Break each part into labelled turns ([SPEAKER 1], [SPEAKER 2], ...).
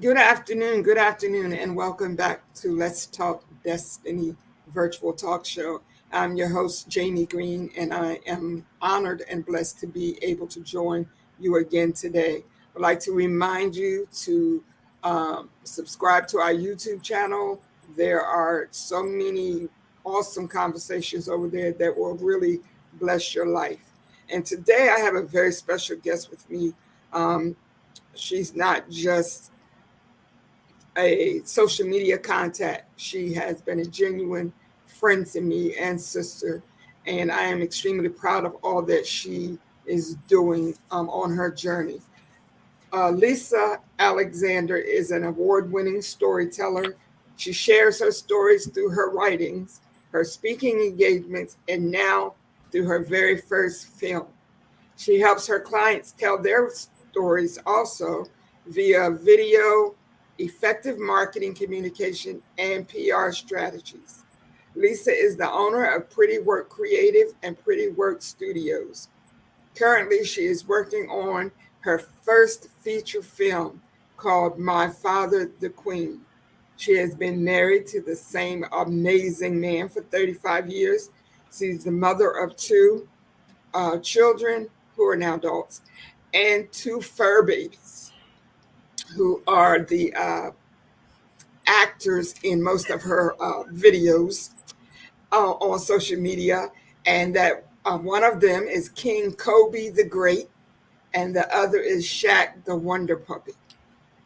[SPEAKER 1] Good afternoon, and welcome back to Let's Talk Destiny virtual talk show. I'm your host, Jamie Green, and I am honored and blessed to be able to join you again today. I'd like to remind you to subscribe to our YouTube channel. There are so many awesome conversations over there that will really bless your life. And today I have a very special guest with me. Um, she's not just a social media contact. She has been a genuine friend to me and sister, and I am extremely proud of all that she is doing on her journey. Lisa Alexander is an award winning storyteller. She shares her stories through her writings, her speaking engagements, and now through her very first film. She helps her clients tell their stories also via video, effective marketing communication, and PR strategies. Lisa is the owner of Pretty Work Creative and Pretty Work Studios. Currently, she is working on her first feature film called My Father the Queen. She has been married to the same amazing man for 35 years. She's the mother of two children who are now adults and two fur babies who are the actors in most of her videos on social media. And that one of them is King Kobe the Great, and the other is Shaq the Wonder Puppy.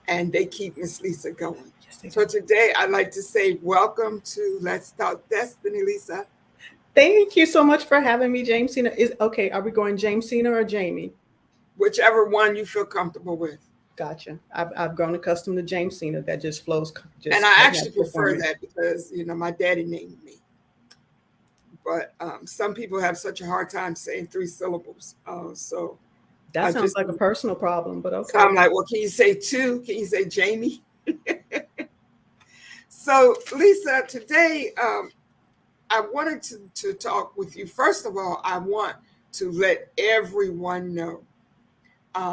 [SPEAKER 1] And they keep Miss Lisa going. So today I'd like to say welcome to Let's Talk Destiny, Lisa.
[SPEAKER 2] Thank you so much for having me, James Cena. Is okay, are we going James Cena or Jamie?
[SPEAKER 1] Whichever one you feel comfortable with.
[SPEAKER 2] Gotcha. I've grown accustomed to James Cena. That just flows
[SPEAKER 1] And
[SPEAKER 2] just
[SPEAKER 1] I actually
[SPEAKER 2] natural for
[SPEAKER 1] prefer
[SPEAKER 2] me.
[SPEAKER 1] that because, my daddy named me. But some people have such a hard time saying three syllables. So
[SPEAKER 2] That
[SPEAKER 1] I
[SPEAKER 2] sounds
[SPEAKER 1] just,
[SPEAKER 2] like a personal problem, but
[SPEAKER 1] so I'm
[SPEAKER 2] okay.
[SPEAKER 1] like, well, can you say two? Can you say Jamie? So, Lisa, today I wanted to talk with you. First of all, I want to let everyone know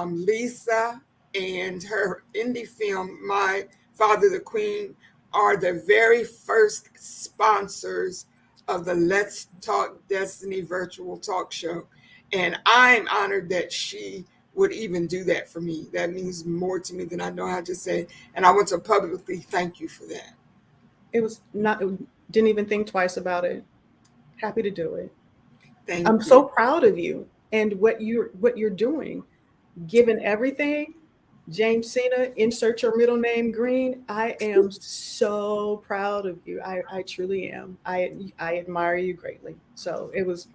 [SPEAKER 1] Lisa and her indie film, My Father the Queen, are the very first sponsors of the Let's Talk Destiny virtual talk show. And I'm honored that she would even do that for me. That means more to me than I know how to say. And I want to publicly thank you for that.
[SPEAKER 2] It was not didn't even think twice about it. Happy to do it.
[SPEAKER 1] Thank
[SPEAKER 2] I'm
[SPEAKER 1] you.
[SPEAKER 2] so proud of you and what you're doing. Given everything, James Cena, insert your middle name Green. I am so proud of you. I truly am. I admire you greatly. So it was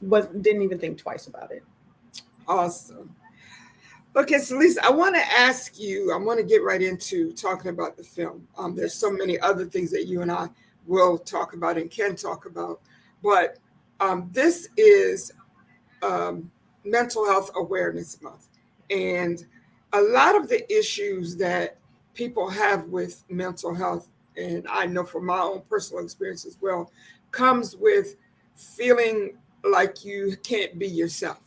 [SPEAKER 2] didn't even think twice about it.
[SPEAKER 1] Awesome. Okay, so Lisa, I want to ask you, I want to get right into talking about the film. There's so
[SPEAKER 2] Yes.
[SPEAKER 1] many other things that you and I will talk about and can talk about, but this is um, Mental Health Awareness Month. And a lot of the issues that people have with mental health, and I know from my own personal experience as well, comes with feeling like you can't be yourself,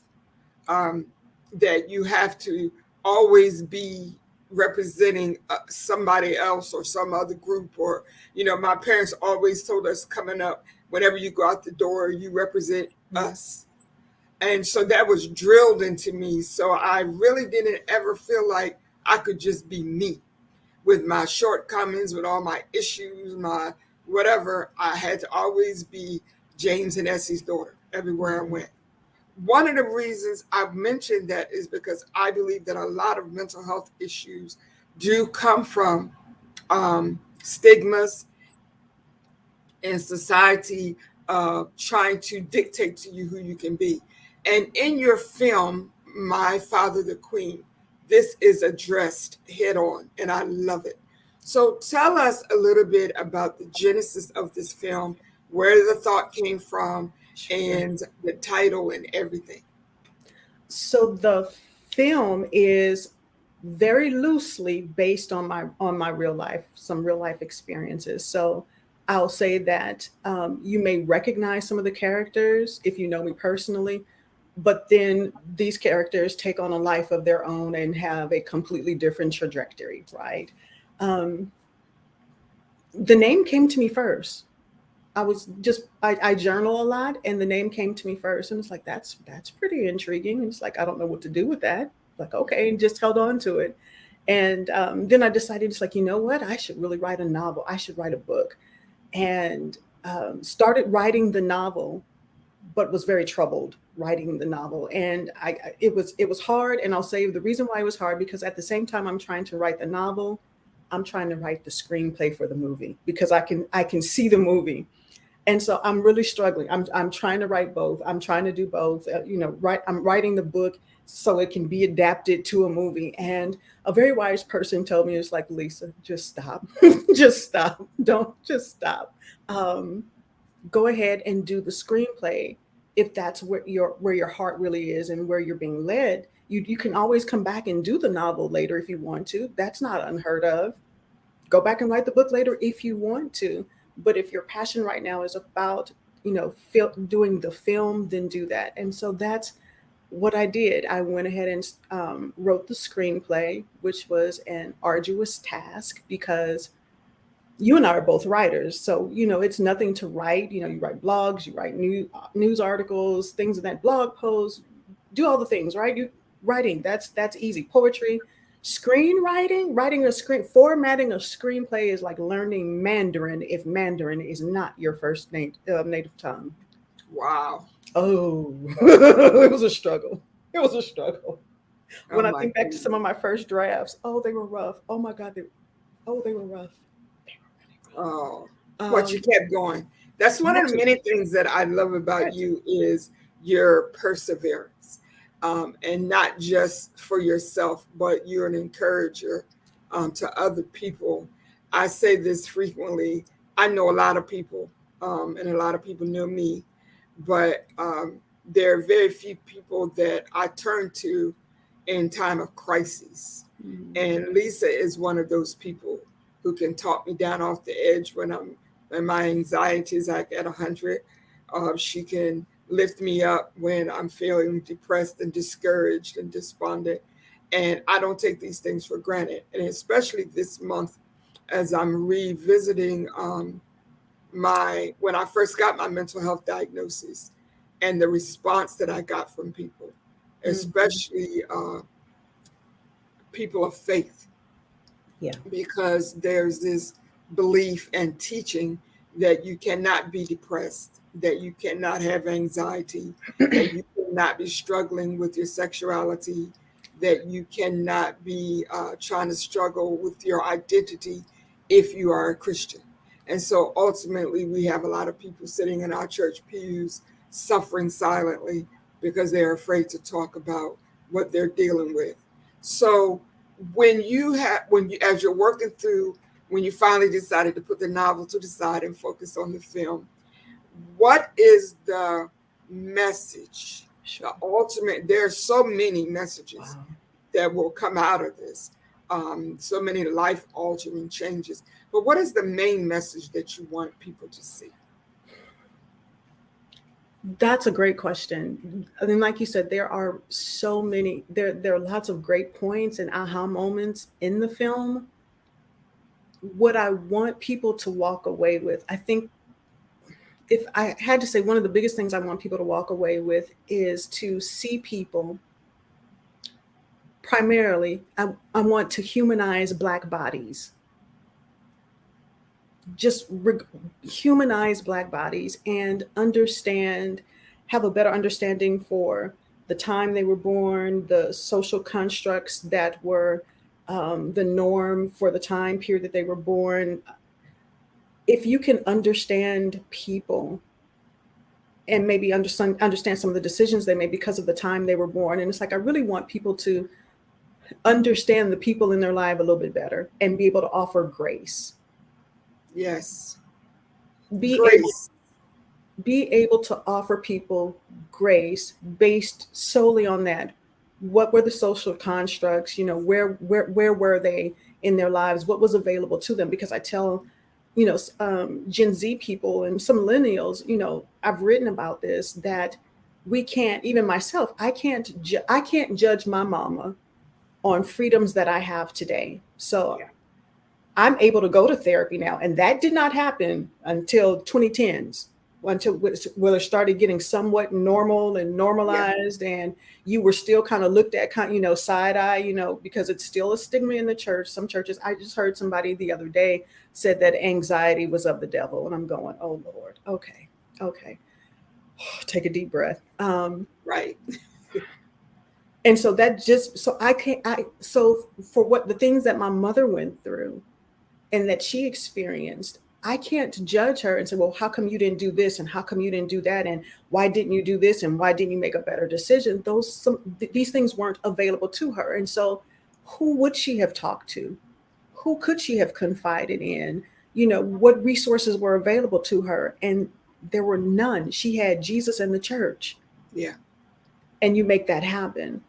[SPEAKER 1] um, that you have to always be representing somebody else or some other group. Or, my parents always told us coming up, whenever you go out the door, you represent
[SPEAKER 2] Yeah.
[SPEAKER 1] us. And so that was drilled into me. So I really didn't ever feel like I could just be me with my shortcomings, with all my issues, my whatever. I had to always be James and Essie's daughter everywhere I
[SPEAKER 2] Mhm.
[SPEAKER 1] went. One of the reasons I've mentioned that is because I believe that a lot of mental health issues do come from stigmas and society trying to dictate to you who you can be. And in your film, My Father the Queen, this is addressed head on, and I love it. So tell us a little bit about the genesis of this film, where the thought came from,
[SPEAKER 2] Sure.
[SPEAKER 1] and the title and everything.
[SPEAKER 2] So the film is very loosely based on my real life, some real life experiences. So I'll say that you may recognize some of the characters if you know me personally. but then these characters take on a life of their own and have a completely different trajectory, right? Um, the name came to me first. I journal a lot, and the name came to me first, and it's like that's pretty intriguing. And it's like I don't know what to do with that. Like okay, and just held on to it, and then I decided it's like you know what, I should really write a novel. I should write a book, and started writing the novel, but was very troubled writing the novel, and it was hard. And I'll say the reason why it was hard because at the same time I'm trying to write the novel, I'm trying to write the screenplay for the movie because I can see the movie, and so I'm really struggling. I'm trying to write both. I'm trying to do both. I'm writing the book so it can be adapted to a movie. And a very wise person told me, it's like, Lisa, just stop, just stop, don't just stop. Um, Go ahead and do the screenplay if that's where your heart really is and where you're being led. You can always come back and do the novel later if you want to. That's not unheard of. Go back and write the book later if you want to. But if your passion right now is about, doing the film, then do that. And so that's what I did. I went ahead and wrote the screenplay, which was an arduous task because you and I are both writers. So, it's nothing to write. You write blogs, you write news articles, things in that blog posts, do all the things, right? Writing, that's easy. Poetry, screenwriting, formatting a screenplay is like learning Mandarin if Mandarin is not your first native tongue.
[SPEAKER 1] Wow.
[SPEAKER 2] Oh, it was a struggle. It was a struggle.
[SPEAKER 1] Oh
[SPEAKER 2] When I
[SPEAKER 1] my
[SPEAKER 2] think back to some
[SPEAKER 1] goodness.
[SPEAKER 2] of my first drafts, oh, they were rough. Oh my God, they were rough.
[SPEAKER 1] Oh, but you
[SPEAKER 2] Um,
[SPEAKER 1] kept going. That's one
[SPEAKER 2] had
[SPEAKER 1] of the
[SPEAKER 2] to,
[SPEAKER 1] many things that I love about
[SPEAKER 2] had to.
[SPEAKER 1] you is your perseverance, and not just for yourself, but you're an encourager to other people. I say this frequently. I know a lot of people, and a lot of people know me, but there are very few people that I turn to in time of crisis.
[SPEAKER 2] Mhm.
[SPEAKER 1] And Lisa is one of those people who can talk me down off the edge when my anxiety is like at 100. She can lift me up when I'm feeling depressed and discouraged and despondent. And I don't take these things for granted. And especially this month, as I'm revisiting my when I first got my mental health diagnosis and the response that I got from people,
[SPEAKER 2] Mhm.
[SPEAKER 1] especially people of faith,
[SPEAKER 2] Yeah.
[SPEAKER 1] because there's this belief and teaching that you cannot be depressed, that you cannot have anxiety, that you cannot be struggling with your sexuality, that you cannot be trying to struggle with your identity if you are a Christian. And so ultimately, we have a lot of people sitting in our church pews suffering silently because they're afraid to talk about what they're dealing with. So when you as you're working through, when you finally decided to put the novel to the side and focus on the film, what is the message,
[SPEAKER 2] Sure.
[SPEAKER 1] the ultimate? There are so many messages
[SPEAKER 2] Wow.
[SPEAKER 1] that will come out of this, so many life altering changes, but what is the main message that you want people to see?
[SPEAKER 2] That's a great question. I mean, like you said, there are lots of great points and aha moments in the film. What I want people to walk away with, I think if I had to say one of the biggest things I want people to walk away with is to see people primarily, I want to humanize Black bodies, just humanize Black bodies and have a better understanding for the time they were born, the social constructs that were the norm for the time period that they were born. If you can understand people and maybe understand some of the decisions they made because of the time they were born, and it's like I really want people to understand the people in their life a little bit better and be able to offer grace.
[SPEAKER 1] Yes,
[SPEAKER 2] Be able
[SPEAKER 1] grace.
[SPEAKER 2] be able to offer people grace based solely on that. What were the social constructs? Where were they in their lives? What was available to them? Because I tell, Gen Z people and some millennials, I've written about this, that we can't, even myself, I can't judge my mama on freedoms that I have today. So
[SPEAKER 1] Yeah.
[SPEAKER 2] I'm able to go to therapy now, and that did not happen until 2010s, until where it started getting somewhat normal and
[SPEAKER 1] Yeah.
[SPEAKER 2] normalized, and you were still kind of looked at, kind, side eye, because it's still a stigma in the church. Some churches, I just heard somebody the other day said that anxiety was of the devil, and I'm going, oh Lord, okay, okay, take a deep breath.
[SPEAKER 1] Right.
[SPEAKER 2] And so that just, so I can't, I so for what the things that my mother went through and that she experienced, I can't judge her and say, well, how come you didn't do this and how come you didn't do that and why didn't you do this and why didn't you make a better decision? These things weren't available to her, and so who would she have talked to? Who could she have confided in? What resources were available to her? And there were none. She had Jesus and the church,
[SPEAKER 1] Yeah.
[SPEAKER 2] and you make that happen.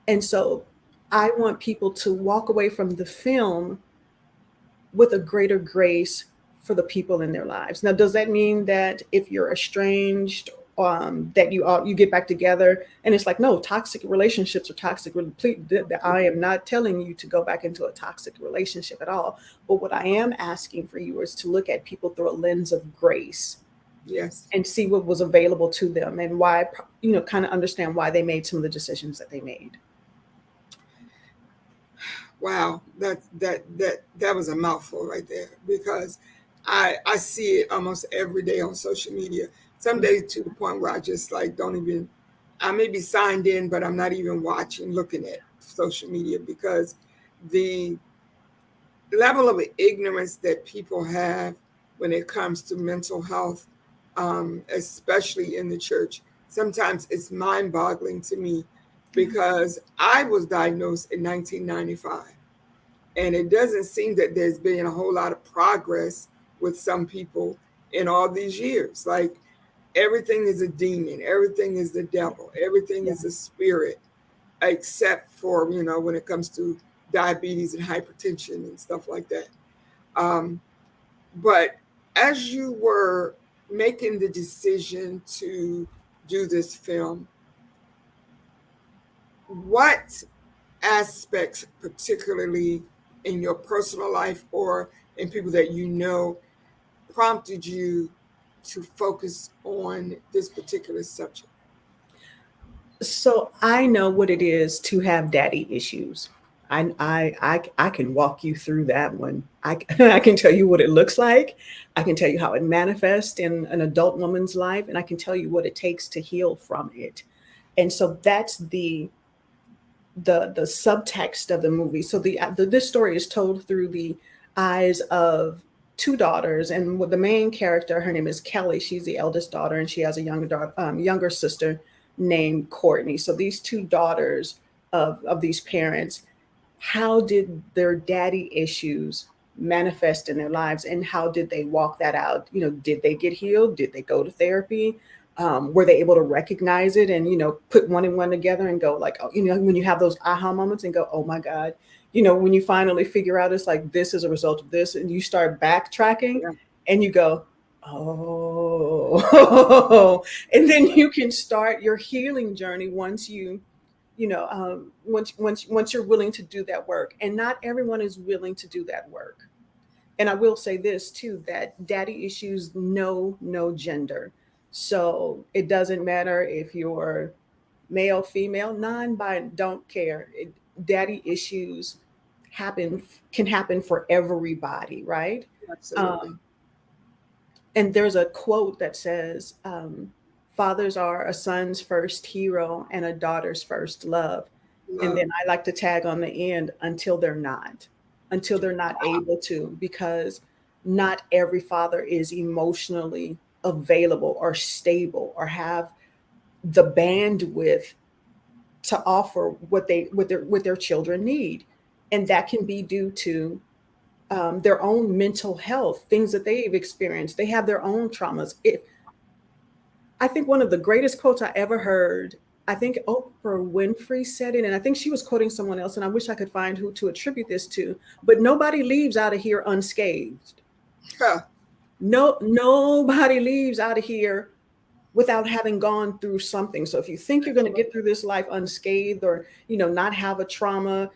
[SPEAKER 2] And so I want people to walk away from the film with a greater grace for the people in their lives. Now, does that mean that if you're estranged, that you get back together? And it's like, no, toxic relationships are toxic. I am not telling you to go back into a toxic relationship at all. But what I am asking for you is to look at people through a lens of grace
[SPEAKER 1] Yes.
[SPEAKER 2] and see what was available to them and why, kind of understand why they made some of the decisions that they made.
[SPEAKER 1] Wow. That was a mouthful right there, because I see it almost every day on social media. Some days to the point where I just like don't even, I may be signed in, but I'm not even watching, looking at social media, because the level of ignorance that people have when it comes to mental health, especially in the church, sometimes it's mind boggling to me, because I was diagnosed in 1995. And it doesn't seem that there's been a whole lot of progress with some people in all these years. Like everything is a demon, everything is the devil, everything
[SPEAKER 2] Yeah.
[SPEAKER 1] is a spirit, except for, when it comes to diabetes and hypertension and stuff like that. Um, but as you were making the decision to do this film, what aspects, particularly in your personal life or in people that you know, prompted you to focus on this particular subject?
[SPEAKER 2] So I know what it is to have daddy issues. I can walk you through that one. I can tell you what it looks like. I can tell you how it manifests in an adult woman's life, and I can tell you what it takes to heal from it. And so that's the subtext of the movie. So this story is told through the eyes of two daughters, and with the main character, her name is Kelly. She's the eldest daughter, and she has a younger sister named Courtney. So these two daughters of these parents, how did their daddy issues manifest in their lives, and how did they walk that out? Did they get healed? Did they go to therapy? Were they able to recognize it and put one and one together and go like, oh, when you have those aha moments and go, oh my God, when you finally figure out it's like this is a result of this, and you start backtracking
[SPEAKER 1] Yeah.
[SPEAKER 2] and you go, oh, and then you can start your healing journey once once you're willing to do that work. And not everyone is willing to do that work. And I will say this too, that daddy issues know no gender. So it doesn't matter if you're male, female, non-binary, don't care. Daddy issues happen can happen for everybody, right?
[SPEAKER 1] Absolutely.
[SPEAKER 2] Um, and there's a quote that says, fathers are a son's first hero and a daughter's first love. And
[SPEAKER 1] Love.
[SPEAKER 2] then I like to tag on the end, until they're not able to, because not every father is emotionally available or stable or have the bandwidth to offer what their children need. And that can be due to their own mental health, things that they've experienced. They have their own traumas. I think one of the greatest quotes I ever heard, I think Oprah Winfrey said it, and I think she was quoting someone else, and I wish I could find who to attribute this to, but nobody leaves out of here unscathed.
[SPEAKER 1] Huh.
[SPEAKER 2] No, nobody leaves out of here without having gone through something. So if you think you're
[SPEAKER 1] That's
[SPEAKER 2] going to
[SPEAKER 1] right.
[SPEAKER 2] get through this life unscathed, or not have a trauma,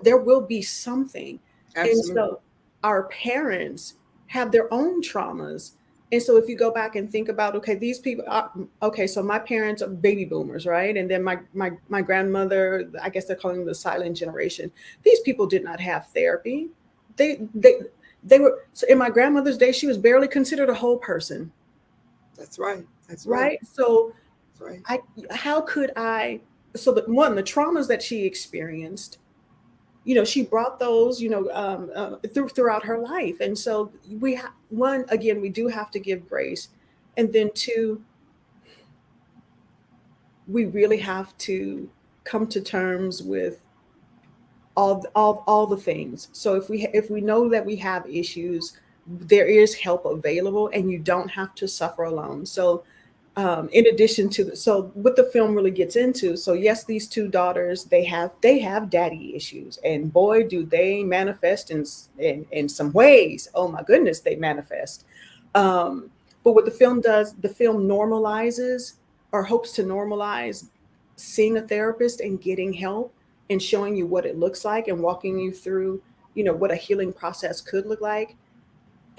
[SPEAKER 2] there will be something. And
[SPEAKER 1] Absolutely.
[SPEAKER 2] so our parents have their own traumas. And so if you go back and think about, okay, these people are, okay, so my parents are baby boomers, right? And then my grandmother, I guess they're calling them the silent generation. These people did not have therapy. They were, so in my grandmother's day, she was barely considered a whole person,
[SPEAKER 1] That's right. That's right.
[SPEAKER 2] right? So
[SPEAKER 1] That's right.
[SPEAKER 2] I how could I, so the one, the traumas that she experienced, she brought those, throughout her life. And so one, again, we do have to give grace. And then two, we really have to come to terms with all the things. So if we know that we have issues, there is help available, and you don't have to suffer alone. So in addition to so what the film really gets into, so yes, these two daughters, they have daddy issues, and boy, do they manifest in some ways. Oh my goodness, they manifest. um, but what the film does, the film normalizes, or hopes to normalize, seeing a therapist and getting help, and showing you what it looks like, and walking you through what a healing process could look like.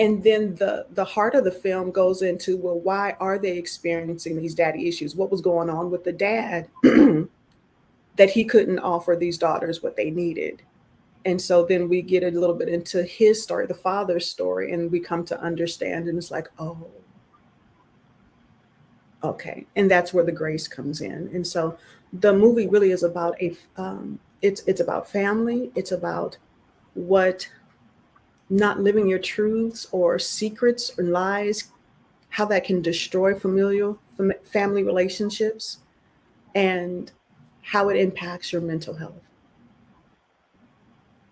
[SPEAKER 2] And then the heart of the film goes into, well, why are they experiencing these daddy issues? What was going on with the dad that he couldn't offer these daughters what they needed? And so then we get a little bit into his story, the father's story, and we come to understand, and it's like, oh, okay. And that's where the grace comes in. And so the movie really is about it's about family. It's about what not living your truths or secrets or lies, how that can destroy family relationships, and how it impacts your mental health.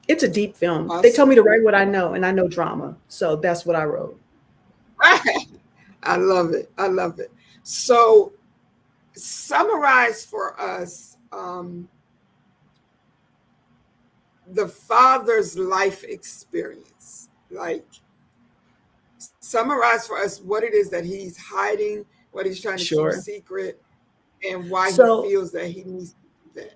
[SPEAKER 2] It's a deep film. They told
[SPEAKER 1] Awesome.
[SPEAKER 2] me to write what I know, and I know drama, so that's what I wrote.
[SPEAKER 1] I love it. I love it. So, summarize for us the father's life experience. Like, summarize for us what it is that he's hiding, what he's trying to keep
[SPEAKER 2] Sure.
[SPEAKER 1] secret, and why he
[SPEAKER 2] So
[SPEAKER 1] feels that he needs to do that.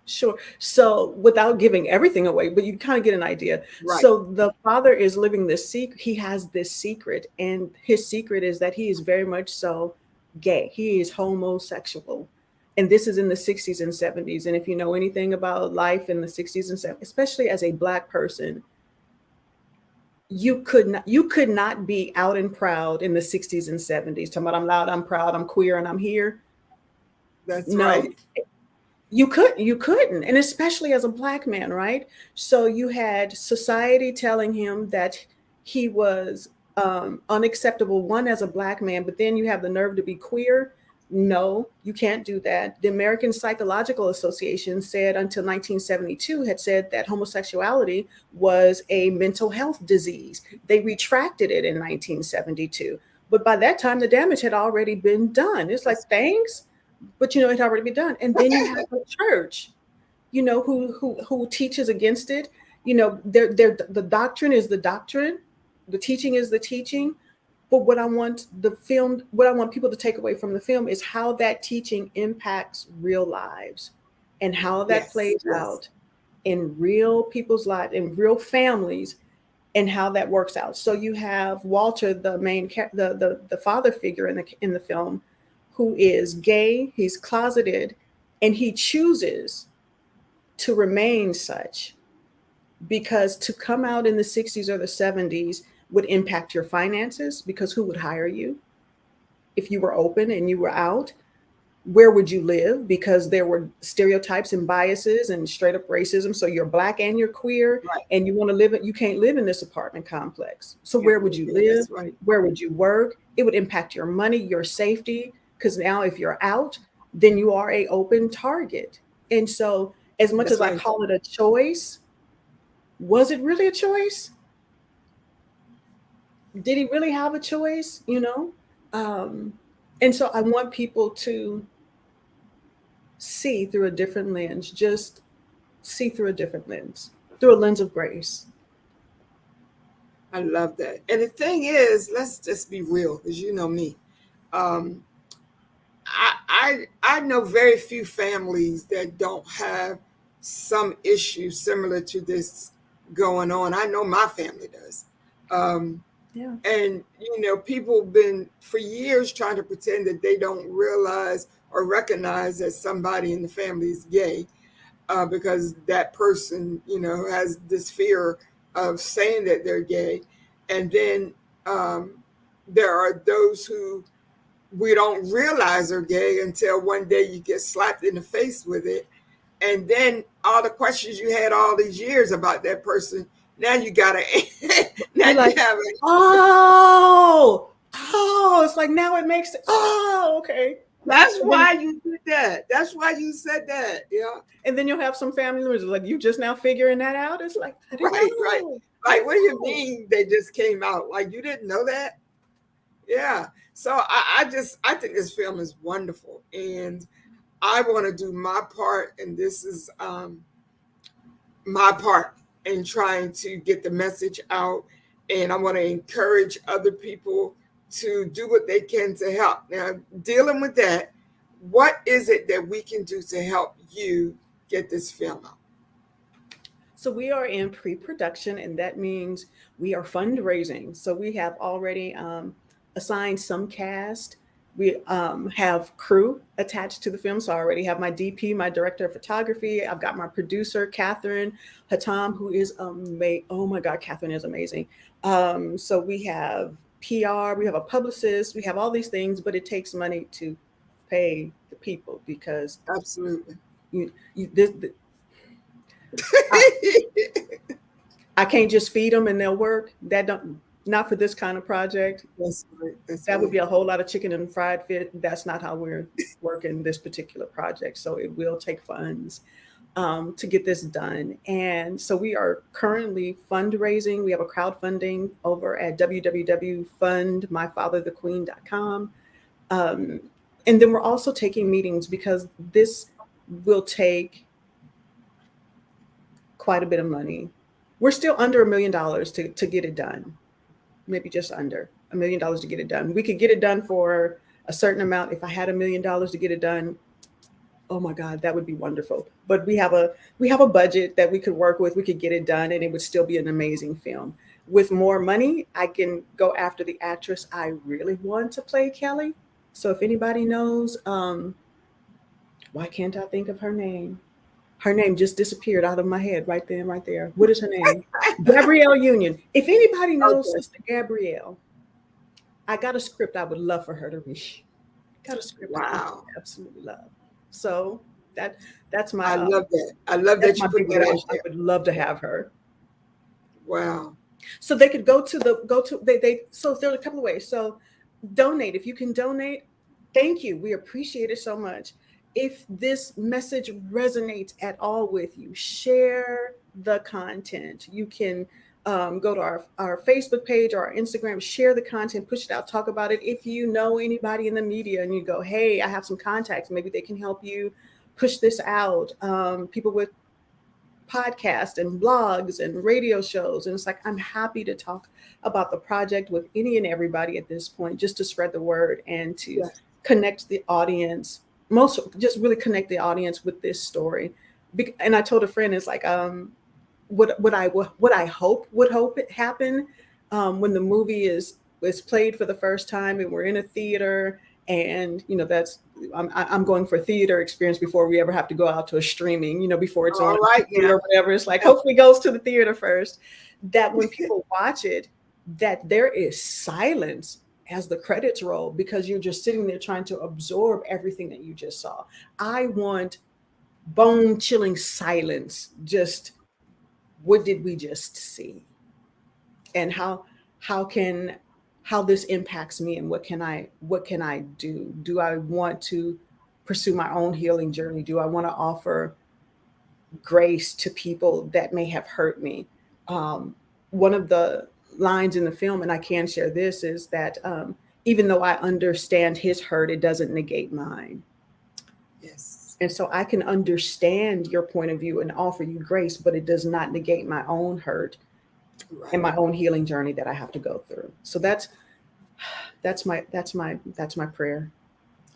[SPEAKER 2] Sure. So, without giving everything away, but you kind of get an idea.
[SPEAKER 1] Right.
[SPEAKER 2] So, the father is living this secret. He has this secret, and his secret is that he is very much so gay. He is homosexual. And this is in the 60s and 70s. And if you know anything about life in the 60s and 70s, especially as a Black person, you could not be out and proud in the 60s and 70s talking about, I'm loud, I'm proud, I'm queer, and I'm here.
[SPEAKER 1] That's
[SPEAKER 2] No,
[SPEAKER 1] right.
[SPEAKER 2] you couldn't, and especially as a Black man, right? So you had society telling him that he was unacceptable, one, as a Black man, but then you have the nerve to be queer. No, you can't do that. The American Psychological Association said, until 1972, had said that homosexuality was a mental health disease. They retracted it in 1972, but by that time the damage had already been done. It's like,
[SPEAKER 1] That's
[SPEAKER 2] thanks, but it had already been done. And then you have the church, who teaches against it. The doctrine is the doctrine, the teaching is the teaching. But what I want people to take away from the film is how that teaching impacts real lives, and how that
[SPEAKER 1] yes.
[SPEAKER 2] plays
[SPEAKER 1] Yes.
[SPEAKER 2] out in real people's lives, in real families, and how that works out. So you have Walter, the main the father figure in the film, who is gay, he's closeted, and he chooses to remain such, because to come out in the 60s or the 70s would impact your finances, because who would hire you if you were open and you were out? Where would you live? Because there were stereotypes and biases and straight up racism. So you're Black and you're queer,
[SPEAKER 1] Right.
[SPEAKER 2] and you want to live it, you can't live in this apartment complex. So
[SPEAKER 1] Can't
[SPEAKER 2] where would
[SPEAKER 1] live
[SPEAKER 2] you
[SPEAKER 1] there.
[SPEAKER 2] live?
[SPEAKER 1] That's right.
[SPEAKER 2] Where would you work? It would impact your money, your safety, because now if you're out, then you are a open target. And so, as much
[SPEAKER 1] That's
[SPEAKER 2] as I
[SPEAKER 1] right.
[SPEAKER 2] call it a choice, was it really a choice? Did he really have a choice? Um, and so I want people to see through a different lens, just see through a different lens, through a lens of grace.
[SPEAKER 1] I love that. And the thing is, let's just be real, because you know me. Um, I know very few families that don't have some issue similar to this going on. I know my family does. Um,
[SPEAKER 2] Yeah.
[SPEAKER 1] and people have been for years trying to pretend that they don't realize or recognize that somebody in the family is gay, because that person has this fear of saying that they're gay. And then there are those who we don't realize are gay until one day you get slapped in the face with it, and then all the questions you had all these years about that person, now you gotta now
[SPEAKER 2] You're
[SPEAKER 1] you
[SPEAKER 2] like,
[SPEAKER 1] have
[SPEAKER 2] oh, it's like now it makes, oh, okay.
[SPEAKER 1] that's
[SPEAKER 2] And then,
[SPEAKER 1] why you did that. That's why you said that. Yeah.
[SPEAKER 2] and then you'll have some family members like, you just now figuring that out. It's like, I didn't
[SPEAKER 1] Right, right.
[SPEAKER 2] know. I
[SPEAKER 1] Like,
[SPEAKER 2] didn't
[SPEAKER 1] what do you
[SPEAKER 2] know.
[SPEAKER 1] mean they just came out? Like, you didn't know that? Yeah. So I think this film is wonderful, and I want to do my part, and this is my part in trying to get the message out. And I want to encourage other people to do what they can to help. Now, dealing with that, what is it that we can do to help you get this film out?
[SPEAKER 2] So we are in pre-production, and that means we are fundraising. So we have already assigned some cast. We have crew attached to the film. So I already have my DP, my director of photography. I've got my producer, Catherine Hatam, who is amazing. Oh my God, Catherine is amazing. So we have PR, we have a publicist, we have all these things, but it takes money to pay the people because
[SPEAKER 1] Absolutely.
[SPEAKER 2] this, I can't just feed them and they'll work. That don't, not for this kind of project.
[SPEAKER 1] That's right. That's
[SPEAKER 2] That would
[SPEAKER 1] right.
[SPEAKER 2] be a whole lot of chicken and fried fish. That's not how we're working this particular project. So it will take funds to get this done. And so we are currently fundraising. We have a crowdfunding over at www.fundmyfatherthequeen.com. Um, and then we're also taking meetings because this will take quite a bit of money. We're still under $1 million to get it done, maybe just under $1 million to get it done. We could get it done for a certain amount. If I had $1 million to get it done, oh my God, that would be wonderful. But we have a budget that we could work with. We could get it done, and it would still be an amazing film. With more money, I can go after the actress I really want to play Kelly. So if anybody knows, why can't I think of her name? Her name just disappeared out of my head right then, right there. What is her name? Gabrielle Union. If anybody knows
[SPEAKER 1] Okay.
[SPEAKER 2] Sister Gabrielle, I got a script I would love for her to read. Got a script I think she
[SPEAKER 1] Wow.
[SPEAKER 2] would absolutely love. So that that's my
[SPEAKER 1] I love that. I love
[SPEAKER 2] that's
[SPEAKER 1] that
[SPEAKER 2] my
[SPEAKER 1] you put
[SPEAKER 2] big
[SPEAKER 1] that out
[SPEAKER 2] wish. I
[SPEAKER 1] there.
[SPEAKER 2] would love to
[SPEAKER 1] Yeah.
[SPEAKER 2] have her.
[SPEAKER 1] Wow.
[SPEAKER 2] So they could go to they so there are a couple of ways. So donate. If you can donate, thank you. We appreciate it so much. If this message resonates at all with you, share the content. You can go to our Facebook page or our Instagram, share the content, push it out, talk about it. If you know anybody in the media and you go, hey, I have some contacts, maybe they can help you push this out. People with podcasts and blogs and radio shows. And it's like, I'm happy to talk about the project with any and everybody at this point, just to spread the word and to
[SPEAKER 1] Yes.
[SPEAKER 2] connect the audience. Most just really connect the audience with this story. And I told a friend, it's like, what I hope it happen when the movie is played for the first time and we're in a theater, and that's I'm going for theater experience before we ever have to go out to a streaming, before it's on
[SPEAKER 1] All right
[SPEAKER 2] TV
[SPEAKER 1] now.
[SPEAKER 2] or whatever. It's like
[SPEAKER 1] Yeah.
[SPEAKER 2] hopefully it goes to the theater first. That when people watch it, that there is silence as the credits roll because you're just sitting there trying to absorb everything that you just saw. I want bone chilling silence. Just what did we just see? And how can how this impacts me, and what can I do I want to pursue my own healing journey? Do I want to offer grace to people that may have hurt me? One of the lines in the film, and I can share this, is that even though I understand his hurt, it doesn't negate mine.
[SPEAKER 1] Yes.
[SPEAKER 2] And so I can understand your point of view and offer you grace, but it does not negate my own hurt and
[SPEAKER 1] Right.
[SPEAKER 2] my own healing journey that I have to go through. So that's my prayer.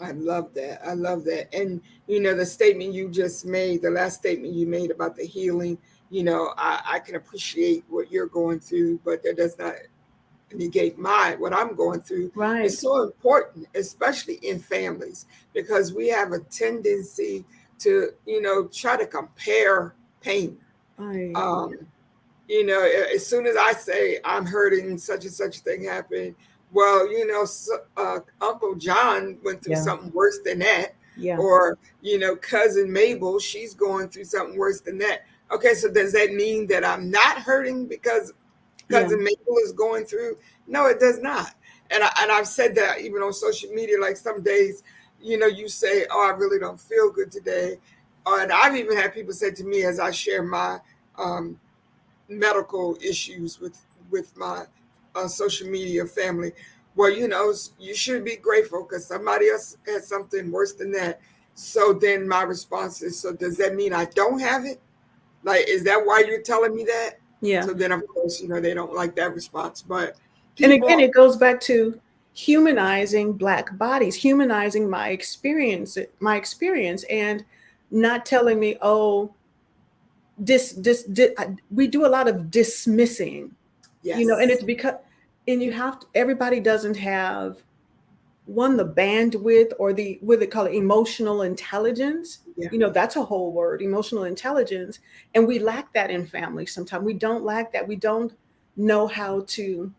[SPEAKER 1] I love that. I love that. And, the statement you just made, the last statement you made about the healing, I can appreciate what you're going through, but that does not negate what I'm going through. It's
[SPEAKER 2] Right.
[SPEAKER 1] so important, especially in families, because we have a tendency to, try to compare pain.
[SPEAKER 2] I
[SPEAKER 1] Um, as soon as I say I'm hurting, such and such thing happened. Well, Uncle John went through
[SPEAKER 2] yeah.
[SPEAKER 1] something worse than that,
[SPEAKER 2] Yeah.
[SPEAKER 1] or cousin Mabel, she's going through something worse than that. Okay, so does that mean that I'm not hurting because
[SPEAKER 2] Yeah.
[SPEAKER 1] cousin Mabel is going through? No, it does not. And I've said that even on social media. Like some days, you say, "Oh, I really don't feel good today," and I've even had people say to me as I share my um, medical issues with my social media family. Well, you should be grateful because somebody else has something worse than that. So then my response is, so does that mean I don't have it? Like, is that why you're telling me that?
[SPEAKER 2] Yeah.
[SPEAKER 1] So then, of course, they don't like that response. But
[SPEAKER 2] And again,
[SPEAKER 1] people,
[SPEAKER 2] it goes back to humanizing Black bodies, humanizing my experience, and not telling me, oh, we do a lot of dismissing, and
[SPEAKER 1] yes,
[SPEAKER 2] it's because, and you have to, everybody doesn't have one, the bandwidth, or the, what they call it, emotional intelligence.
[SPEAKER 1] yeah,
[SPEAKER 2] That's a whole word, emotional intelligence. And we lack that in families. Sometimes we don't lack that. We don't know how to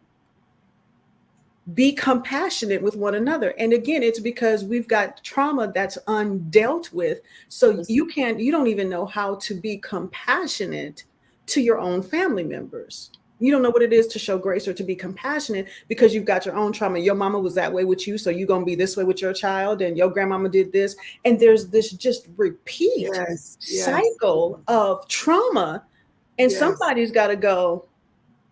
[SPEAKER 2] be compassionate with one another. And again, it's because we've got trauma that's undealt with. So
[SPEAKER 1] yes,
[SPEAKER 2] you don't even know how to be compassionate to your own family members. You don't know what it is to show grace or to be compassionate because you've got your own trauma. Your mama was that way with you, so you're going to be this way with your child, and your grandmama did this. And there's this just repeat
[SPEAKER 1] yes, yes,
[SPEAKER 2] cycle of trauma. And
[SPEAKER 1] yes.
[SPEAKER 2] somebody's got to go,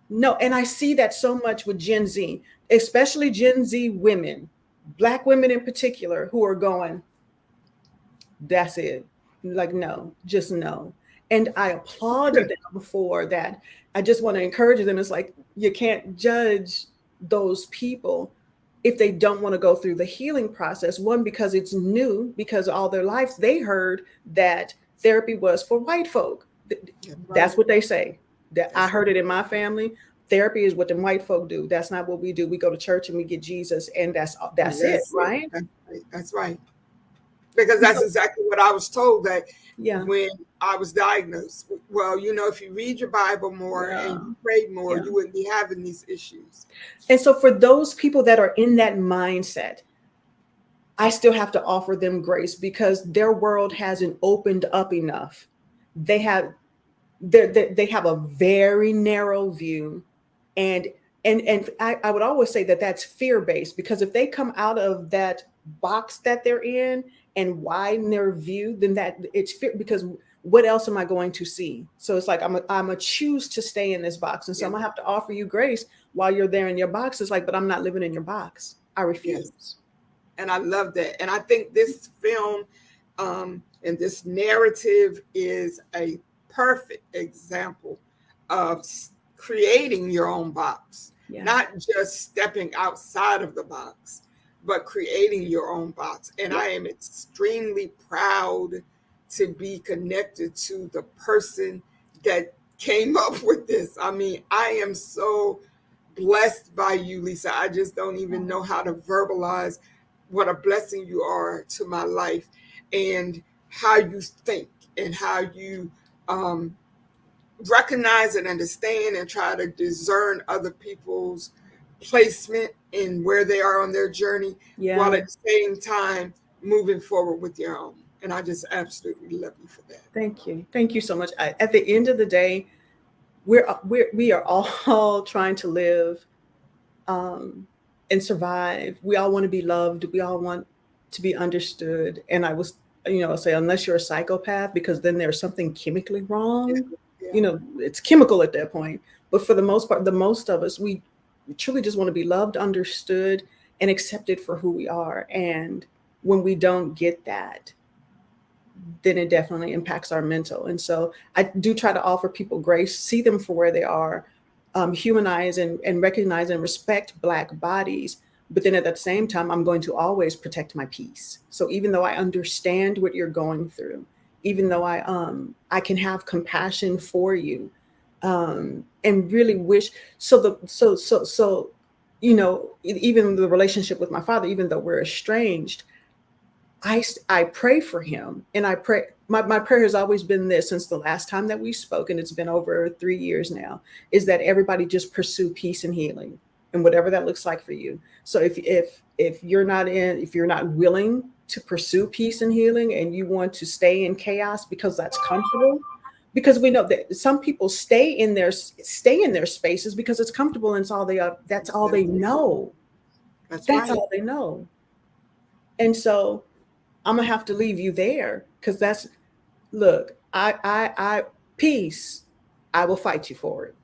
[SPEAKER 2] no. And I see that so much with Gen Z, especially Gen Z women, Black women in particular, who are going, that's it. Like, no, just no. And I applaud them for that. I just want to encourage them. It's like, you can't judge those people if they don't want to go through the healing process. One, because it's new, because all their lives they heard that therapy was for white folk.
[SPEAKER 1] That's right.
[SPEAKER 2] That's what they say. That I
[SPEAKER 1] That's
[SPEAKER 2] heard
[SPEAKER 1] right.
[SPEAKER 2] it in my family. Therapy is what the white folk do. That's not what we do. We go to church and we get Jesus, and that's it,
[SPEAKER 1] That's it.
[SPEAKER 2] right?
[SPEAKER 1] That's right. That's right. Because
[SPEAKER 2] And
[SPEAKER 1] that's
[SPEAKER 2] so,
[SPEAKER 1] exactly what I was told that
[SPEAKER 2] yeah,
[SPEAKER 1] when I was diagnosed. Well, if you read your Bible more and
[SPEAKER 2] yeah,
[SPEAKER 1] you prayed more,
[SPEAKER 2] yeah.
[SPEAKER 1] you wouldn't be having these issues.
[SPEAKER 2] And so for those people that are in that mindset, I still have to offer them grace because their world hasn't opened up enough. They have they have a very narrow view, and I would always say that that's fear based, because if they come out of that box that they're in and widen their view, then that it's fear, because what else am I going to see? So it's like I'm a choose to stay in this box, and so
[SPEAKER 1] Yeah.
[SPEAKER 2] I'm gonna have to offer you grace while you're there in your box. It's like, but I'm not living in your box. I
[SPEAKER 1] Yes.
[SPEAKER 2] refuse.
[SPEAKER 1] And I love that. And I think this film and this narrative is a perfect example of creating your own box,
[SPEAKER 2] Yeah,
[SPEAKER 1] not just stepping outside of the box, but creating your own box. And
[SPEAKER 2] yeah,
[SPEAKER 1] I am extremely proud to be connected to the person that came up with this. I mean, I am so blessed by you, Lisa. I just don't even know how to verbalize what a blessing you are to my life, and how you think, and how you um, recognize and understand and try to discern other people's placement in where they are on their journey, while
[SPEAKER 2] yeah.
[SPEAKER 1] at the same time moving forward with your own. And I just absolutely love you for that.
[SPEAKER 2] Thank you so much. At the end of the day, we are all trying to live, um, and survive. We all want to be loved. We all want to be understood. And I was, I'll say, unless you're a psychopath, because then there's something chemically
[SPEAKER 1] Yeah,
[SPEAKER 2] wrong.
[SPEAKER 1] yeah,
[SPEAKER 2] It's chemical at that point. But for the most part, the most of us, we truly just want to be loved, understood, and accepted for who we are. And when we don't get that, then it definitely impacts our mental. And so I do try to offer people grace, see them for where they are, humanize and recognize and respect Black bodies, But then at that same time, I'm going to always protect my peace. So even though I understand what you're going through, even though I can have compassion for you, and really wish, so the so even the relationship with my father, even though we're estranged, I pray for him, and I pray. My prayer has always been this since the last time that we spoke, and it's been over 3 years now, is that everybody just pursue peace and healing, and whatever that looks like for you. So if you're not willing to pursue peace and healing, and you want to stay in chaos because that's comfortable, because we know that some people stay in their spaces because it's comfortable, and it's all they are. That's all they
[SPEAKER 1] That's,
[SPEAKER 2] know.
[SPEAKER 1] that's
[SPEAKER 2] That's
[SPEAKER 1] right.
[SPEAKER 2] all they know. And so I'm gonna have to leave you there because that's look, I peace. I will fight you for it.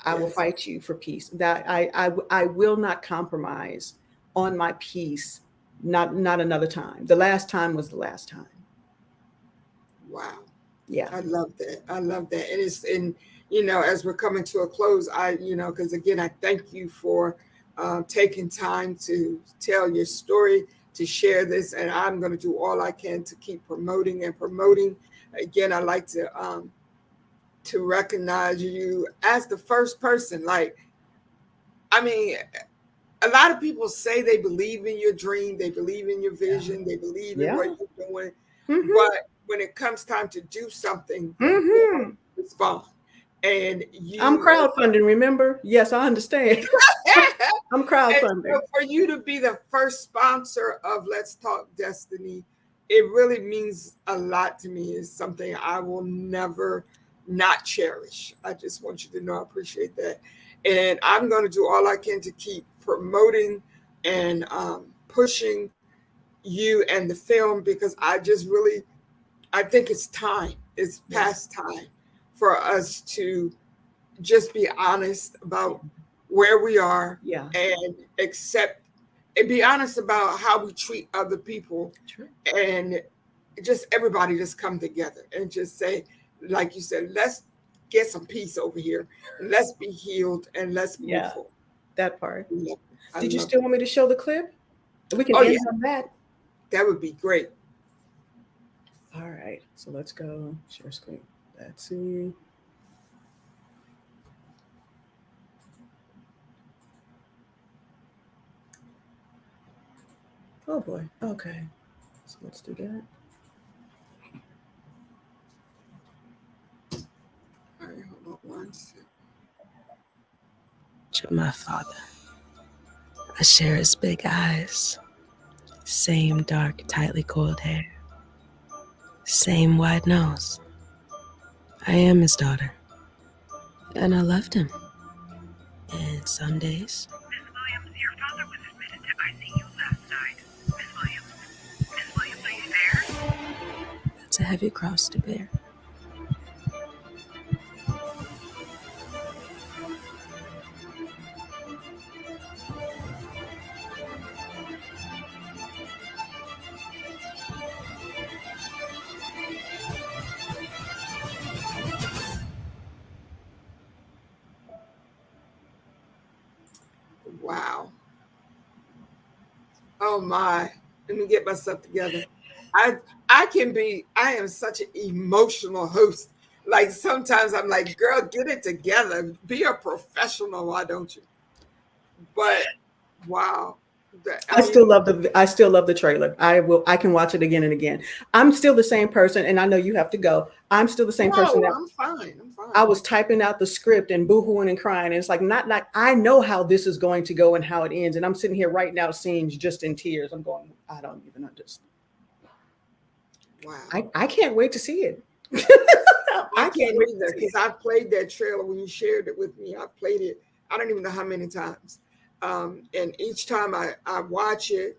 [SPEAKER 2] I will
[SPEAKER 1] Yes.
[SPEAKER 2] fight you for peace. That I will not compromise on my peace. Not another time. The last time was the last time.
[SPEAKER 1] Wow.
[SPEAKER 2] Yeah.
[SPEAKER 1] I love that. I love that. And it's in, you know, as we're coming to a close, because again, I thank you for taking time to tell your story, to share this. And I'm going to do all I can to keep promoting and promoting. Again, I like to recognize you as the first person. Like, I mean, a lot of people say they believe in your dream, they believe in your vision, they believe in
[SPEAKER 2] Yeah.
[SPEAKER 1] what you're doing,
[SPEAKER 2] Mm-hmm.
[SPEAKER 1] but when it comes time to do something, they
[SPEAKER 2] Mm-hmm.
[SPEAKER 1] don't respond. And
[SPEAKER 2] I'm
[SPEAKER 1] you,
[SPEAKER 2] crowdfunding, remember? Yes, I understand. I'm
[SPEAKER 1] and
[SPEAKER 2] crowdfunding.
[SPEAKER 1] so for you to be the first sponsor of Let's Talk Destiny, it really means a lot to me. It's something I will never not cherish. I just want you to know I appreciate that. And I'm going to do all I can to keep promoting and pushing you and the film because I think it's time. It's
[SPEAKER 2] Yeah.
[SPEAKER 1] past time for us to just be honest
[SPEAKER 2] Yeah.
[SPEAKER 1] about where we are
[SPEAKER 2] Yeah.
[SPEAKER 1] and accept and be honest about how we treat other people
[SPEAKER 2] True.
[SPEAKER 1] and just everybody just come together and just say, like you said, let's get some peace over here. Let's be healed and let's move
[SPEAKER 2] Yeah.
[SPEAKER 1] forward.
[SPEAKER 2] That part.
[SPEAKER 1] I love it. I
[SPEAKER 2] Did you
[SPEAKER 1] love
[SPEAKER 2] still
[SPEAKER 1] it.
[SPEAKER 2] want me to show the clip? We can
[SPEAKER 1] Oh yeah,
[SPEAKER 2] end on that.
[SPEAKER 1] that would be great.
[SPEAKER 2] All right. So let's go share screen. Let's see. Oh boy. Okay. So let's do that.
[SPEAKER 1] All right, hold on one second.
[SPEAKER 3] To my father. I share his big eyes, same dark, tightly coiled hair, same wide nose. I am his daughter, and I loved him. And some days,
[SPEAKER 4] Miss Williams, your father was admitted to ICU last night. Miss Williams? Miss Williams, are you there?
[SPEAKER 3] that's a heavy cross to bear.
[SPEAKER 1] Wow. Oh my. Let me get myself together. I I am such an emotional host. Like sometimes I'm like, girl, get it together. Be a professional, why don't you? But wow.
[SPEAKER 2] I still love the trailer. I can watch it again and again. I'm still the same person, and I know you have to go. I'm still the same person
[SPEAKER 1] No,
[SPEAKER 2] that
[SPEAKER 1] I'm fine. I'm
[SPEAKER 2] I
[SPEAKER 1] fine.
[SPEAKER 2] was typing out the script and boohooing and crying. And it's like not like I know how this is going to go and how it ends. And I'm sitting here right now scenes just in tears. I'm going, I don't even understand.
[SPEAKER 1] Wow.
[SPEAKER 2] I can't wait to see it.
[SPEAKER 1] I
[SPEAKER 2] I can't
[SPEAKER 1] can't
[SPEAKER 2] wait to
[SPEAKER 1] either
[SPEAKER 2] see
[SPEAKER 1] because
[SPEAKER 2] it.
[SPEAKER 1] I played that trailer when you shared it with me. I played it, I don't even know how many times. And each time I watch it,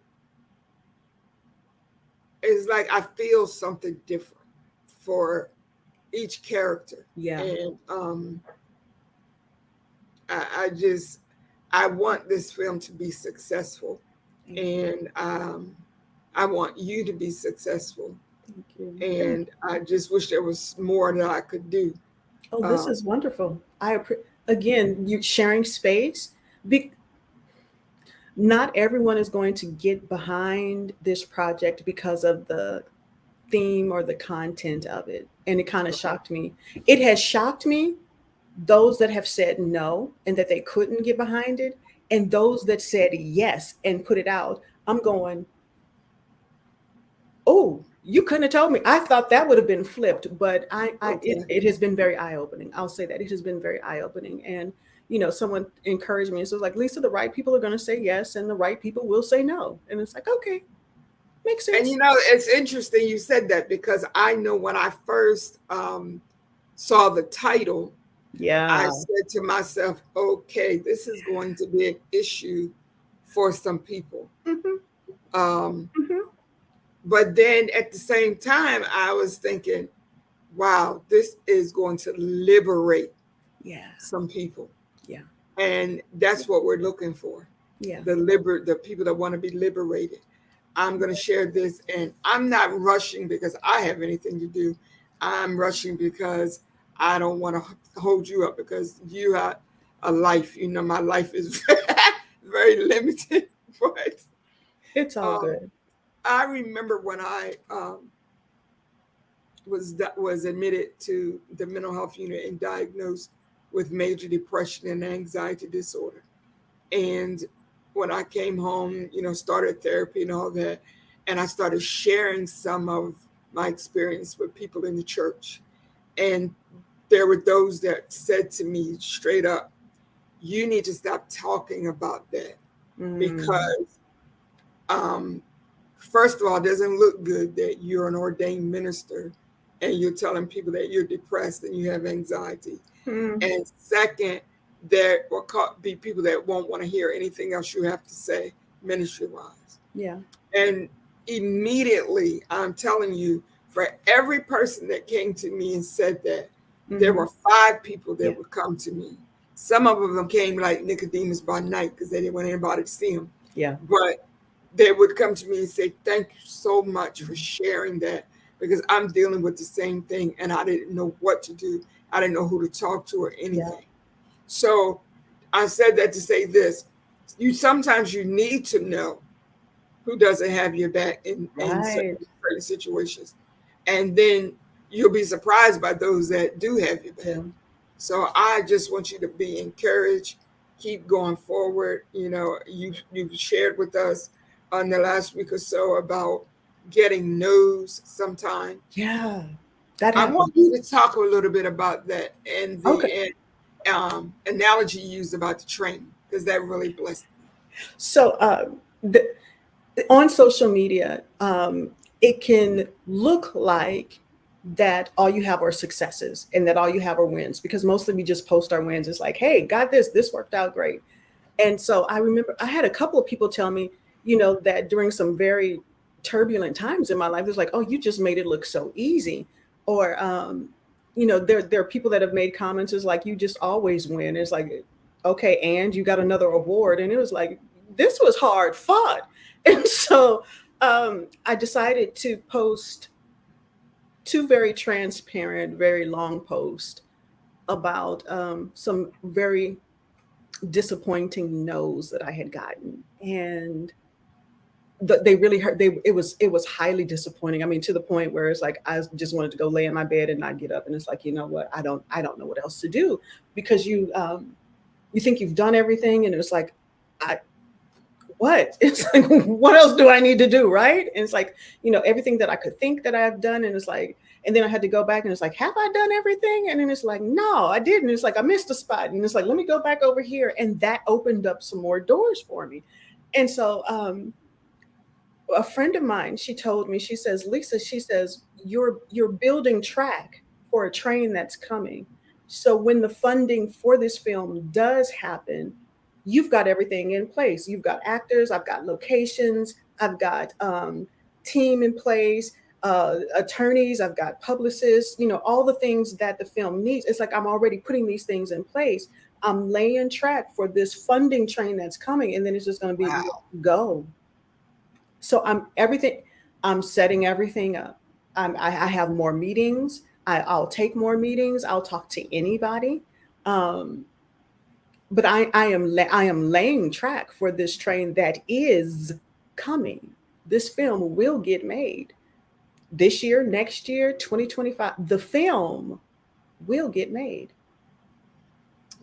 [SPEAKER 1] it's like I feel something different for each character.
[SPEAKER 2] Yeah.
[SPEAKER 1] And I just I want this film to be successful,
[SPEAKER 2] Thank you.
[SPEAKER 1] and I want you to be successful.
[SPEAKER 2] Thank you.
[SPEAKER 1] And I just wish there was more that I could do.
[SPEAKER 2] Oh, this
[SPEAKER 1] Um,
[SPEAKER 2] is wonderful. Again, you sharing space. Be, Not everyone is going to get behind this project because of the theme or the content of it. And it kind of
[SPEAKER 1] Okay.
[SPEAKER 2] shocked me. It has shocked me, those that have said no and that they couldn't get behind it, and those that said yes and put it out. I'm going, oh, you couldn't have told me. I thought that would have been flipped, but
[SPEAKER 1] Okay.
[SPEAKER 2] it has been very eye opening. I'll say that it has been very eye opening. And someone encouraged me and so was like, Lisa, the right people are going to say yes, and the right people will say no. And it's like, okay, makes
[SPEAKER 1] And
[SPEAKER 2] sense.
[SPEAKER 1] it's interesting you said that because I know when I first saw the title, I
[SPEAKER 2] Yeah.
[SPEAKER 1] said to myself, okay, this is going to be an issue for some people.
[SPEAKER 2] Hmm.
[SPEAKER 1] Um,
[SPEAKER 2] Hmm.
[SPEAKER 1] but then at the same time, I was thinking, wow, this is going to liberate
[SPEAKER 2] Yeah.
[SPEAKER 1] some people.
[SPEAKER 2] Yeah.
[SPEAKER 1] And that's what we're looking for.
[SPEAKER 2] Yeah.
[SPEAKER 1] The people that want to be liberated. I'm going to share this, and I'm not rushing because I have anything to do. I'm rushing because I don't want to hold you up because you have a life. My life is very limited. But
[SPEAKER 2] It's all
[SPEAKER 1] um,
[SPEAKER 2] good.
[SPEAKER 1] I remember when I was admitted to the mental health unit and diagnosed with major depression and anxiety disorder. And when I came home, started therapy and all that, and I started sharing some of my experience with people in the church. And there were those that said to me straight up, you need to stop talking about that
[SPEAKER 2] Mm,
[SPEAKER 1] because, um, first of all, it doesn't look good that you're an ordained minister and you're telling people that you're depressed and you have anxiety.
[SPEAKER 2] mm,
[SPEAKER 1] And second, there will be people that won't want to hear anything else you have to say ministry wise.
[SPEAKER 2] yeah.
[SPEAKER 1] And immediately, I'm telling you, for every person that came to me and said that, there
[SPEAKER 2] Hmm.
[SPEAKER 1] were 5 people that
[SPEAKER 2] Yeah.
[SPEAKER 1] would come to me. Some of them came like Nicodemus by night because they didn't want anybody to see them.
[SPEAKER 2] Yeah.
[SPEAKER 1] But they would come to me and say, thank you so much for sharing that because I'm dealing with the same thing and I didn't know what to do. I didn't know who to talk to or
[SPEAKER 2] Yeah.
[SPEAKER 1] anything. So I said that to say this. Sometimes you need to know who doesn't have your back in
[SPEAKER 2] Right.
[SPEAKER 1] certain situations. And then you'll be surprised by those that do have your back.
[SPEAKER 2] Yeah.
[SPEAKER 1] So I just want you to be encouraged, keep going forward. You've shared with us on the last week or so about getting no's sometime.
[SPEAKER 2] Yeah. That
[SPEAKER 1] I
[SPEAKER 2] happened.
[SPEAKER 1] want you to talk a little bit about that and
[SPEAKER 2] Okay.
[SPEAKER 1] the analogy you used about the train because that really blessed me.
[SPEAKER 2] So, the, on social media, it can look like that all you have are successes and that all you have are wins because mostly we just post our wins. It's like, hey, got this worked out great. And so I remember I had a couple of people tell me, that during some very turbulent times in my life, it's like, oh, you just made it look so easy. Or, there are people that have made comments is like, you just always win. It's like, okay, and you got another award. And it was like, this was hard fought. And so I decided to post two very transparent, very long posts about some very disappointing no's that I had gotten, and they really hurt. It was highly disappointing. I mean, to the point where it's like I just wanted to go lay in my bed and not get up. And it's like, you know what? I don't know what else to do because you think you've done everything, and it's like, I what? It's like, what else do I need to do, right? And it's like, everything that I could think that I've done, and it's like, and then I had to go back and it's like, have I done everything? And then it's like, no, I didn't. It's like I missed a spot, and it's like, let me go back over here, and that opened up some more doors for me. And so a friend of mine, she told me, she says, Lisa, she says, you're building track for a train that's coming. So when the funding for this film does happen, you've got everything in place. You've got actors, I've got locations, I've got team in place, attorneys, I've got publicists, all the things that the film needs. It's like I'm already putting these things in place. I'm laying track for this funding train that's coming, and then it's just going to be
[SPEAKER 1] Wow.
[SPEAKER 2] go. So I'm setting everything up. I have more meetings. I'll take more meetings. I'll talk to anybody. Um, but I am laying track for this train that is coming. This film will get made this year, next year, 2025. The film will get made.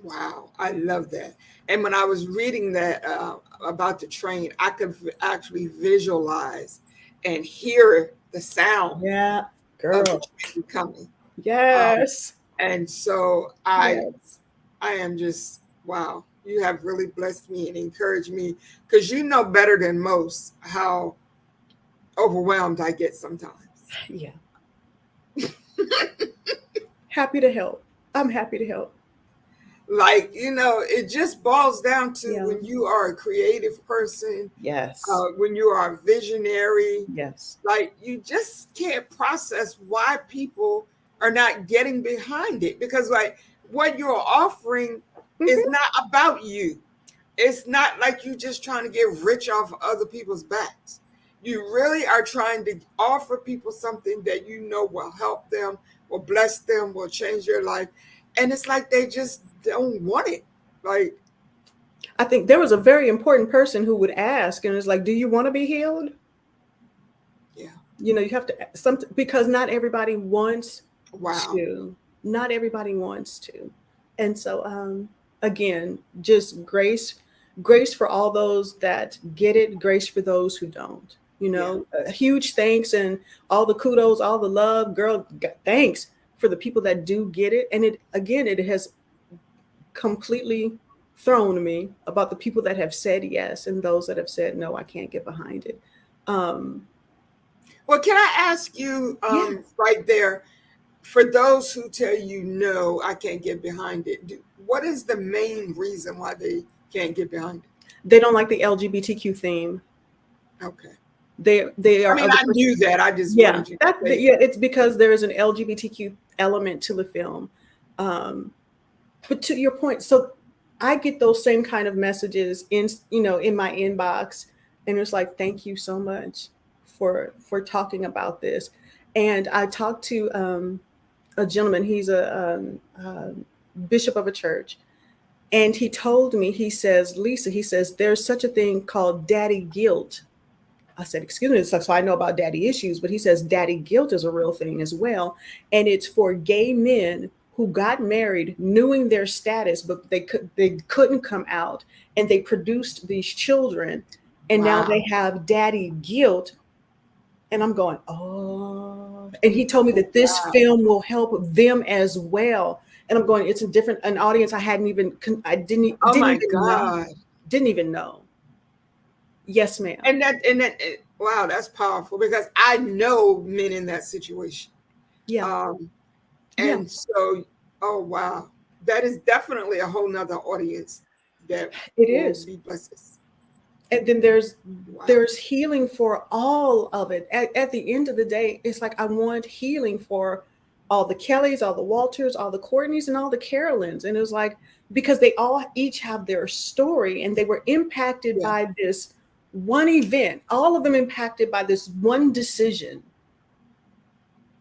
[SPEAKER 1] Wow, I love that. And when I was reading that about the train, I could actually visualize and hear the sound
[SPEAKER 2] Yeah,
[SPEAKER 1] of the
[SPEAKER 2] girl.
[SPEAKER 1] train coming. Um,
[SPEAKER 2] Yes.
[SPEAKER 1] and so
[SPEAKER 2] Yes.
[SPEAKER 1] I am just wow. You have really blessed me and encouraged me because you know better than most how overwhelmed I get sometimes.
[SPEAKER 2] Yeah. Happy to help. I'm happy to help.
[SPEAKER 1] Like, it just boils down to
[SPEAKER 2] Yeah.
[SPEAKER 1] when you are a creative person,
[SPEAKER 2] Yes.
[SPEAKER 1] when you are a visionary,
[SPEAKER 2] Yes.
[SPEAKER 1] like you just can't process why people are not getting behind it because like what you're offering is
[SPEAKER 2] Hmm.
[SPEAKER 1] not about you. It's not like you just trying to get rich off of other people's backs. You really are trying to offer people something that you know will help them, will bless them, will change their life. And it's like they just don't want it. Like,
[SPEAKER 2] I think there was a very important person who would ask, and it's like, "Do you want to be healed?"
[SPEAKER 1] yeah,
[SPEAKER 2] You have to some because not everybody wants
[SPEAKER 1] wow.
[SPEAKER 2] to. Not everybody wants to, and so again, just grace for all those that get it, grace for those who don't.
[SPEAKER 1] Yeah,
[SPEAKER 2] A huge thanks and all the kudos, all the love, girl. Thanks for the people that do get it, and it has completely thrown me about the people that have said yes and those that have said no. I can't get behind it. Um,
[SPEAKER 1] well, can I ask you
[SPEAKER 2] yeah,
[SPEAKER 1] right there, for those who tell you no, I can't get behind it, what is the main reason why they can't get behind
[SPEAKER 2] they don't like the LGBTQ theme.
[SPEAKER 1] it? Okay.
[SPEAKER 2] They
[SPEAKER 1] I
[SPEAKER 2] are
[SPEAKER 1] mean,
[SPEAKER 2] of the
[SPEAKER 1] I knew that. I just
[SPEAKER 2] yeah,
[SPEAKER 1] wanted you to say
[SPEAKER 2] yeah. It's because there is an LGBTQ element to the film. Um, but to your point, so I get those same kind of messages in my inbox, and it's like, thank you so much for talking about this. And I talked to a gentleman. He's a bishop of a church, and he told me, he says, Lisa, he says, there's such a thing called daddy guilt. I said, excuse me, so I know about daddy issues, but he says daddy guilt is a real thing as well. And it's for gay men who got married knowing their status, but they couldn't come out, and they produced these children, and now
[SPEAKER 1] wow.
[SPEAKER 2] they have daddy guilt. And I'm going, oh. And he told me
[SPEAKER 1] Oh,
[SPEAKER 2] that this
[SPEAKER 1] wow.
[SPEAKER 2] film will help them as well. And I'm going, it's a different an audience I hadn't even I
[SPEAKER 1] Oh
[SPEAKER 2] didn't
[SPEAKER 1] my
[SPEAKER 2] even know.
[SPEAKER 1] God.
[SPEAKER 2] Didn't even know. Yes, ma'am.
[SPEAKER 1] Wow, that's powerful because I know men in that situation.
[SPEAKER 2] Yeah.
[SPEAKER 1] Um,
[SPEAKER 2] Yeah.
[SPEAKER 1] and so, oh wow, that is definitely a whole nother audience that
[SPEAKER 2] It
[SPEAKER 1] will
[SPEAKER 2] is.
[SPEAKER 1] be blessed.
[SPEAKER 2] And then there's
[SPEAKER 1] Wow.
[SPEAKER 2] there's healing for all of it. At the end of the day, it's like I want healing for all the Kellys, all the Walters, all the Courtneys, and all the Carolyns. And it was like, because they all each have their story, and they were impacted
[SPEAKER 1] Yeah.
[SPEAKER 2] by this one event, all of them impacted by this one decision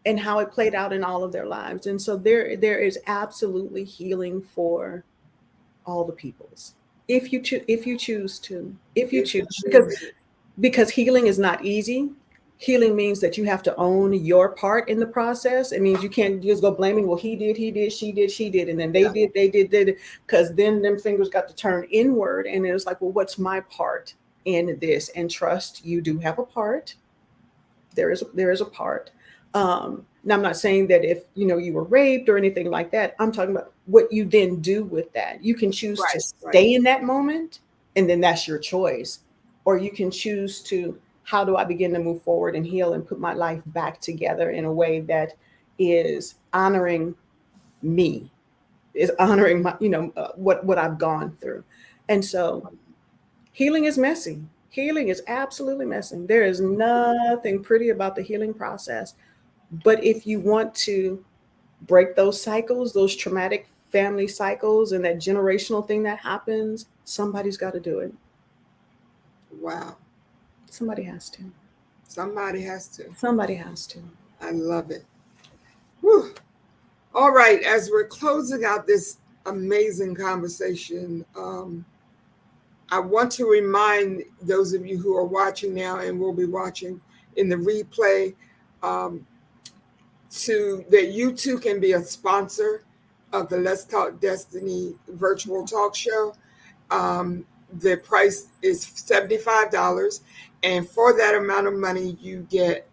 [SPEAKER 2] and how it played out in all of their lives. And so there is absolutely healing for all the peoples. If you choose to, if you
[SPEAKER 1] If you
[SPEAKER 2] choose,
[SPEAKER 1] choose it.
[SPEAKER 2] because healing is not easy. Healing means that you have to own your part in the process. It means you can't just go blaming, well, he did, she did, and then
[SPEAKER 1] Yeah.
[SPEAKER 2] they did, because then them fingers got to turn inward. And it was like, well, what's my part in this? And trust, you do have a part. There is a part. Now, I'm not saying that if you were raped or anything like that. I'm talking about what you then do with that. You can choose to
[SPEAKER 1] Right. Right.
[SPEAKER 2] stay in that moment, and then that's your choice, or you can choose to, how do I begin to move forward and heal and put my life back together in a way that is honoring me, is honoring my what I've gone through. And so healing is messy. Healing is absolutely messy. There is nothing pretty about the healing process. But if you want to break those cycles, those traumatic family cycles, and that generational thing that happens, somebody's got to do it.
[SPEAKER 1] Wow.
[SPEAKER 2] Somebody has to.
[SPEAKER 1] Somebody has to.
[SPEAKER 2] Somebody has to.
[SPEAKER 1] I love it. Whew. All right. As we're closing out this amazing conversation. I want to remind those of you who are watching now and will be watching in the replay, um, to that you too can be a sponsor of the Let's Talk Destiny virtual talk show. The price is $75, and for that amount of money, you get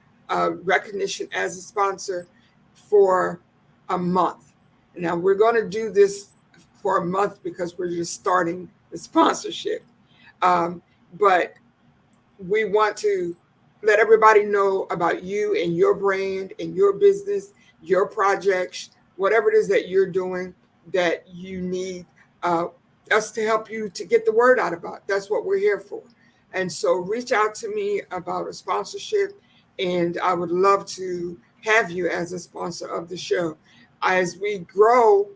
[SPEAKER 1] recognition as a sponsor for a month. Now, we're going to do this for a month because we're just starting the sponsorship. Um, but we want to let everybody know about you and your brand and your business, your projects, whatever it is that you're doing that you need uh, us to help you to get the word out about. That's what we're here for. And so reach out to me about a sponsorship, and I would love to have you as a sponsor of the show. As we grow,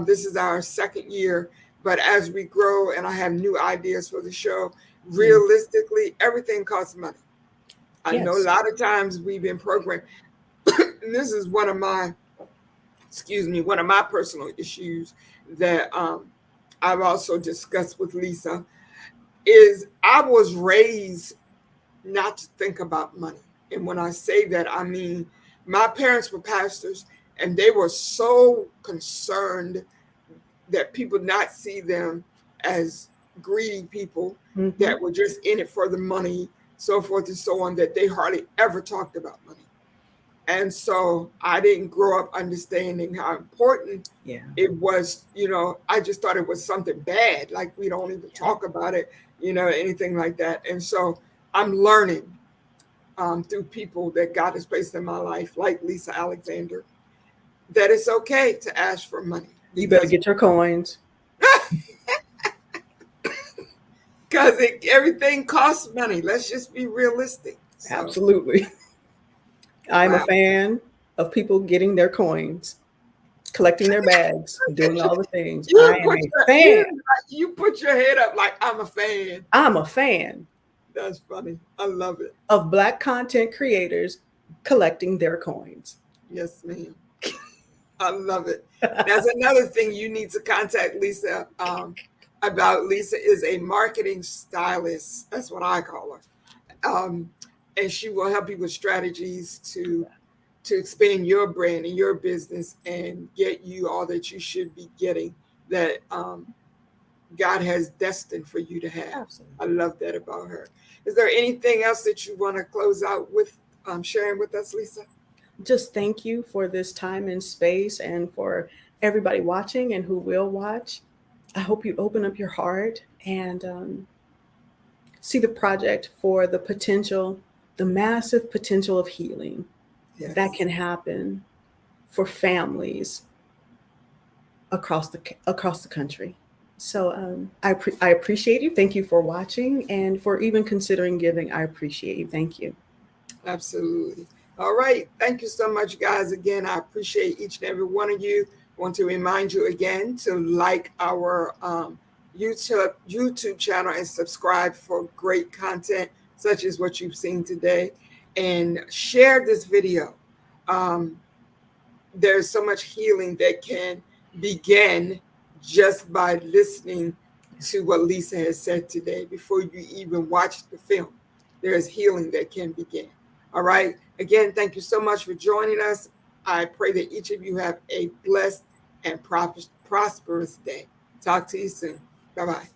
[SPEAKER 1] this is our second year, but as we grow and I have new ideas for the show, realistically, everything costs money. I know a
[SPEAKER 2] Yes.
[SPEAKER 1] lot of times we've been programmed. And this is one of my personal issues that I've also discussed with Lisa, is I was raised not to think about money. And when I say that, I mean, my parents were pastors and they were so concerned that people not see them as greedy people
[SPEAKER 2] Mm-hmm.
[SPEAKER 1] that were just in it for the money, so forth and so on, that they hardly ever talked about money. And so I didn't grow up understanding how important
[SPEAKER 2] Yeah.
[SPEAKER 1] it was. I just thought it was something bad, like we don't even talk about it, anything like that. And so I'm learning through people that God has placed in my life, like Lisa Alexander, that it's okay to ask for money
[SPEAKER 2] You better
[SPEAKER 1] because
[SPEAKER 2] get your coins.
[SPEAKER 1] everything costs money. Let's just be realistic. So,
[SPEAKER 2] Absolutely. I'm a
[SPEAKER 1] wow.
[SPEAKER 2] fan of people getting their coins, collecting their bags, doing all the things. I
[SPEAKER 1] You
[SPEAKER 2] am
[SPEAKER 1] put
[SPEAKER 2] a
[SPEAKER 1] your
[SPEAKER 2] fan.
[SPEAKER 1] you put your head up like I'm a fan.
[SPEAKER 2] I'm a fan
[SPEAKER 1] That's funny. I love it.
[SPEAKER 2] of Black content creators collecting their coins.
[SPEAKER 1] Yes, ma'am. I love it. That's another thing you need to contact Lisa about. Lisa is a marketing stylist. That's what I call her. And she will help you with strategies to expand your brand and your business and get you all that you should be getting, that God has destined for you to have.
[SPEAKER 2] Absolutely.
[SPEAKER 1] I love that about her. Is there anything else that you want to close out with sharing with us, Lisa?
[SPEAKER 2] Just thank you for this time and space, and for everybody watching and who will watch. I hope you open up your heart and see the project for the potential, the massive potential of healing that
[SPEAKER 1] Yes.
[SPEAKER 2] can happen for families across the country. So I appreciate you. Thank you for watching and for even considering giving. I appreciate you. Thank you.
[SPEAKER 1] Absolutely. All right. Thank you so much, guys. Again, I appreciate each and every one of you. I want to remind you again to like our YouTube channel and subscribe for great content such as what you've seen today. And share this video. Um, there's so much healing that can begin just by listening to what Lisa has said today before you even watch the film. There is healing that can begin. All right. Again, thank you so much for joining us. I pray that each of you have a blessed and prosperous day. Talk to you soon. Bye bye.